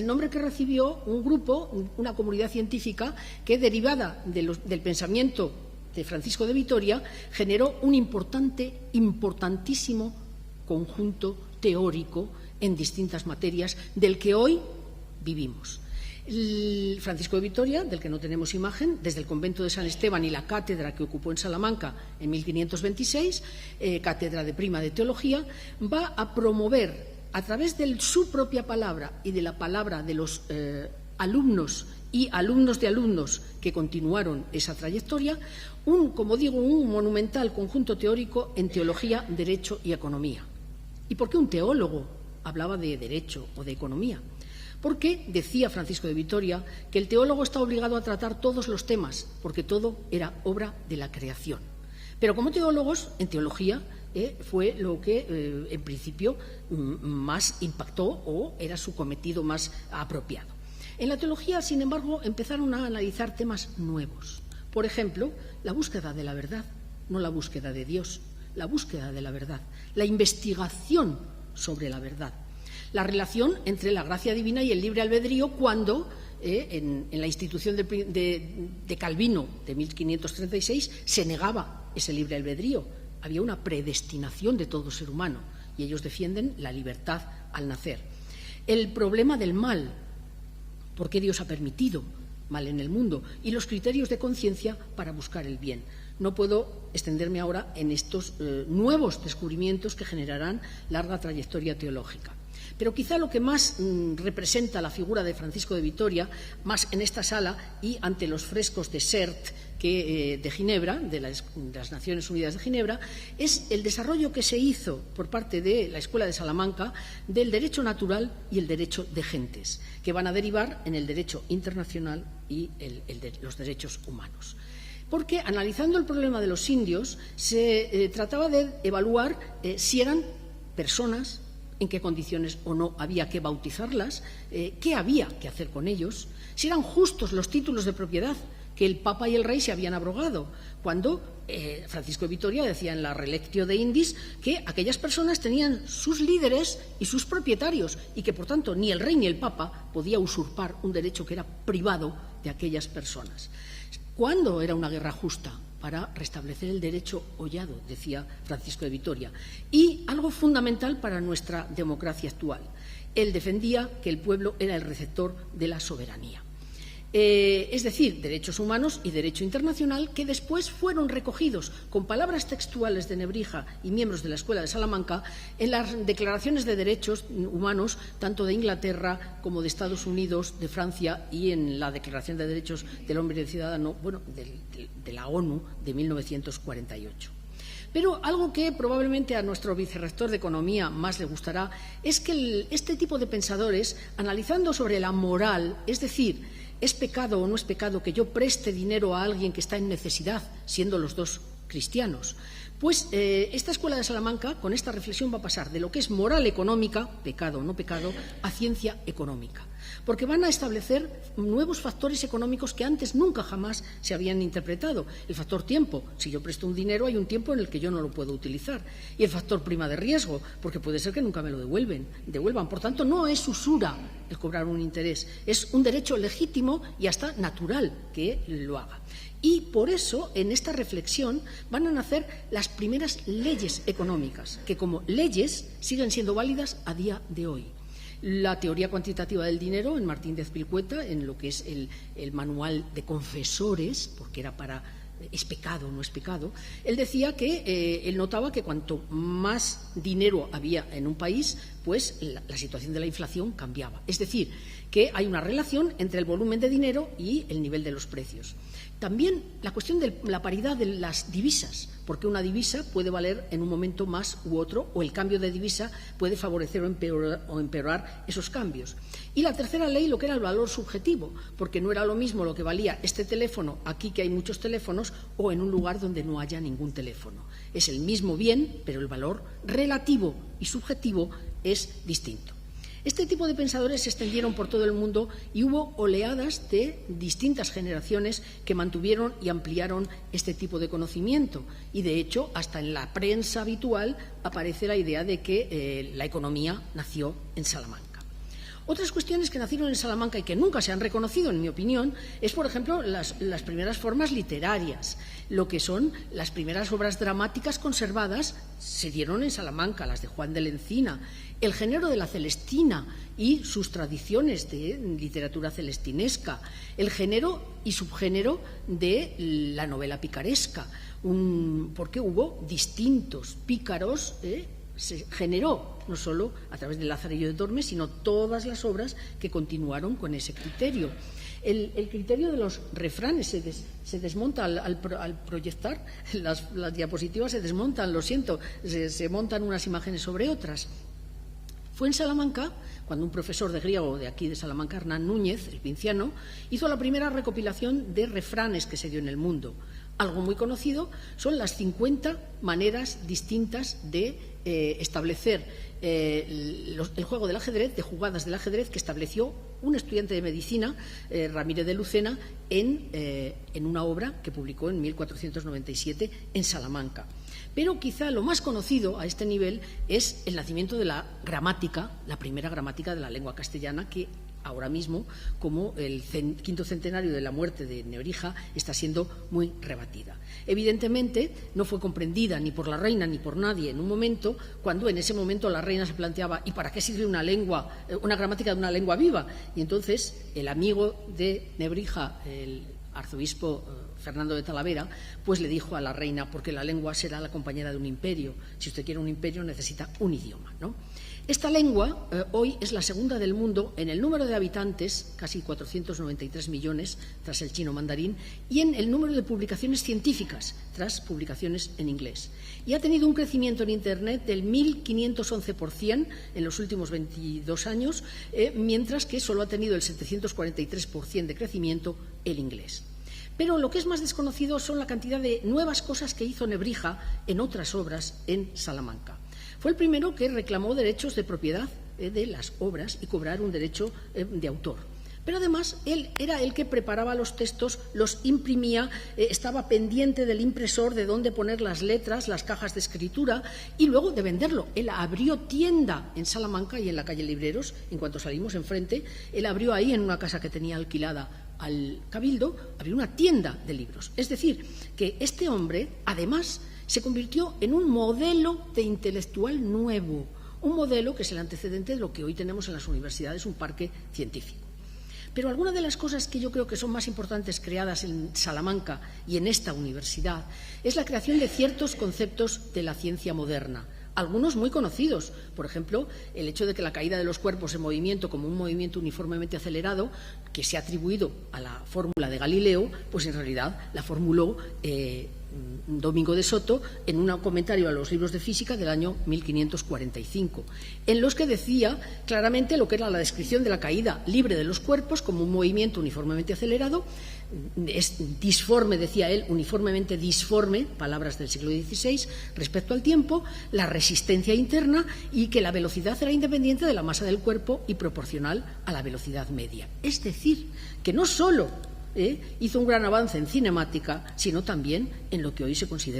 El nombre que recibió un grupo, una comunidad científica que, derivada del pensamiento de Francisco de Vitoria, generó un importantísimo conjunto teórico en distintas materias del que hoy vivimos. Francisco de Vitoria, del que no tenemos imagen, desde el convento de San Esteban y la cátedra que ocupó en Salamanca en 1526, cátedra de prima de teología, va a promover a través de su propia palabra y de la palabra de los alumnos y alumnos de alumnos que continuaron esa trayectoria, como digo, un monumental conjunto teórico en teología, derecho y economía. ¿Y por qué un teólogo hablaba de derecho o de economía? Porque decía Francisco de Vitoria que el teólogo está obligado a tratar todos los temas, porque todo era obra de la creación. Pero como teólogos, en teología, fue lo que en principio más impactó o era su cometido más apropiado. En la teología, sin embargo, empezaron a analizar temas nuevos. Por ejemplo, la búsqueda de la verdad, no la búsqueda de Dios, la búsqueda de la verdad, la investigación sobre la verdad. La relación entre la gracia divina y el libre albedrío cuando, en la institución de Calvino de 1536, se negaba ese libre albedrío. Había una predestinación de todo ser humano y ellos defienden la libertad al nacer. El problema del mal, ¿por qué Dios ha permitido mal en el mundo? Y los criterios de conciencia para buscar el bien. No puedo extenderme ahora en estos nuevos descubrimientos que generarán larga trayectoria teológica. Pero quizá lo que más representa la figura de Francisco de Vitoria, más en esta sala y ante los frescos de Sert de Ginebra, de las Naciones Unidas de Ginebra, es el desarrollo que se hizo por parte de la Escuela de Salamanca del derecho natural y el derecho de gentes, que van a derivar en el derecho internacional y los derechos humanos. Porque analizando el problema de los indios, se trataba de evaluar si eran personas, en qué condiciones o no había que bautizarlas, qué había que hacer con ellos, si eran justos los títulos de propiedad que el Papa y el Rey se habían abrogado, cuando Francisco de Vitoria decía en la Relectio de Indis que aquellas personas tenían sus líderes y sus propietarios y que, por tanto, ni el Rey ni el Papa podía usurpar un derecho que era privado de aquellas personas. ¿Cuándo era una guerra justa? Para restablecer el derecho hollado, decía Francisco de Vitoria. Y algo fundamental para nuestra democracia actual. Él defendía que el pueblo era el receptor de la soberanía. Es decir, derechos humanos y derecho internacional que después fueron recogidos con palabras textuales de Nebrija y miembros de la Escuela de Salamanca en las declaraciones de derechos humanos tanto de Inglaterra como de Estados Unidos, de Francia y en la Declaración de Derechos del Hombre y del Ciudadano, de la ONU de 1948. Pero algo que probablemente a nuestro vicerrector de Economía más le gustará es que este tipo de pensadores, analizando sobre la moral, es decir, ¿es pecado o no es pecado que yo preste dinero a alguien que está en necesidad, siendo los dos cristianos? Pues esta Escuela de Salamanca, con esta reflexión, va a pasar de lo que es moral económica, pecado o no pecado, a ciencia económica. Porque van a establecer nuevos factores económicos que antes nunca jamás se habían interpretado. El factor tiempo. Si yo presto un dinero, hay un tiempo en el que yo no lo puedo utilizar. Y el factor prima de riesgo, porque puede ser que nunca me lo devuelvan. Por tanto, no es usura el cobrar un interés. Es un derecho legítimo y hasta natural que lo haga. Y por eso, en esta reflexión, van a nacer las primeras leyes económicas, que como leyes siguen siendo válidas a día de hoy. La teoría cuantitativa del dinero en Martín de Azpilcueta, en lo que es el manual de confesores, porque era para ¿es pecado o no es pecado? Él decía que él notaba que cuanto más dinero había en un país, pues la situación de la inflación cambiaba. Es decir, que hay una relación entre el volumen de dinero y el nivel de los precios. También la cuestión de la paridad de las divisas, porque una divisa puede valer en un momento más u otro, o el cambio de divisa puede favorecer o empeorar esos cambios. Y la tercera ley, lo que era el valor subjetivo, porque no era lo mismo lo que valía este teléfono aquí que hay muchos teléfonos o en un lugar donde no haya ningún teléfono. Es el mismo bien, pero el valor relativo y subjetivo es distinto. Este tipo de pensadores se extendieron por todo el mundo y hubo oleadas de distintas generaciones que mantuvieron y ampliaron este tipo de conocimiento. Y, de hecho, hasta en la prensa habitual aparece la idea de que la economía nació en Salamanca. Otras cuestiones que nacieron en Salamanca y que nunca se han reconocido, en mi opinión, es, por ejemplo, las primeras formas literarias. Lo que son las primeras obras dramáticas conservadas se dieron en Salamanca, las de Juan de la Encina. El género de la celestina y sus tradiciones de literatura celestinesca. El género y subgénero de la novela picaresca. Porque hubo distintos pícaros, se generó no solo a través de Lazarillo de Tormes, sino todas las obras que continuaron con ese criterio. El criterio de los refranes se desmonta al proyectar, las diapositivas se desmontan, lo siento, se montan unas imágenes sobre otras. Fue en Salamanca cuando un profesor de griego de aquí de Salamanca, Hernán Núñez, el pinciano, hizo la primera recopilación de refranes que se dio en el mundo. Algo muy conocido son las 50 maneras distintas de establecer el juego del ajedrez, de jugadas del ajedrez que estableció un estudiante de medicina, Ramírez de Lucena, en una obra que publicó en 1497 en Salamanca. Pero quizá lo más conocido a este nivel es el nacimiento de la gramática, la primera gramática de la lengua castellana, que ahora mismo, como el quinto centenario de la muerte de Nebrija, está siendo muy rebatida. Evidentemente, no fue comprendida ni por la reina ni por nadie en un momento, cuando en ese momento la reina se planteaba ¿y para qué sirve una gramática de una lengua viva? Y entonces el amigo de Nebrija, el arzobispo Fernando de Talavera, pues le dijo a la reina, porque la lengua será la compañera de un imperio. Si usted quiere un imperio, necesita un idioma, ¿no? Esta lengua hoy es la segunda del mundo en el número de habitantes, casi 493 millones, tras el chino mandarín, y en el número de publicaciones científicas, tras publicaciones en inglés. Y ha tenido un crecimiento en Internet del 1.511% en los últimos 22 años, mientras que solo ha tenido el 743% de crecimiento el inglés. Pero lo que es más desconocido son la cantidad de nuevas cosas que hizo Nebrija en otras obras en Salamanca. Fue el primero que reclamó derechos de propiedad de las obras y cobrar un derecho de autor. Pero además él era el que preparaba los textos, los imprimía, estaba pendiente del impresor de dónde poner las letras, las cajas de escritura y luego de venderlo. Él abrió tienda en Salamanca y en la calle Libreros, en cuanto salimos enfrente, él abrió ahí en una casa que tenía alquilada al Cabildo, abrió una tienda de libros. Es decir, que este hombre, además, se convirtió en un modelo de intelectual nuevo, un modelo que es el antecedente de lo que hoy tenemos en las universidades, un parque científico. Pero algunas de las cosas que yo creo que son más importantes creadas en Salamanca y en esta universidad es la creación de ciertos conceptos de la ciencia moderna, algunos muy conocidos. Por ejemplo, el hecho de que la caída de los cuerpos en movimiento como un movimiento uniformemente acelerado, que se ha atribuido a la fórmula de Galileo, pues en realidad la formuló Domingo de Soto en un comentario a los libros de física del año 1545, en los que decía claramente lo que era la descripción de la caída libre de los cuerpos como un movimiento uniformemente acelerado, es disforme, decía él, uniformemente disforme, palabras del siglo XVI, respecto al tiempo, la resistencia interna y que la velocidad era independiente de la masa del cuerpo y proporcional a la velocidad media. Es decir, que no solo hizo un gran avance en cinemática, sino también en lo que hoy se considera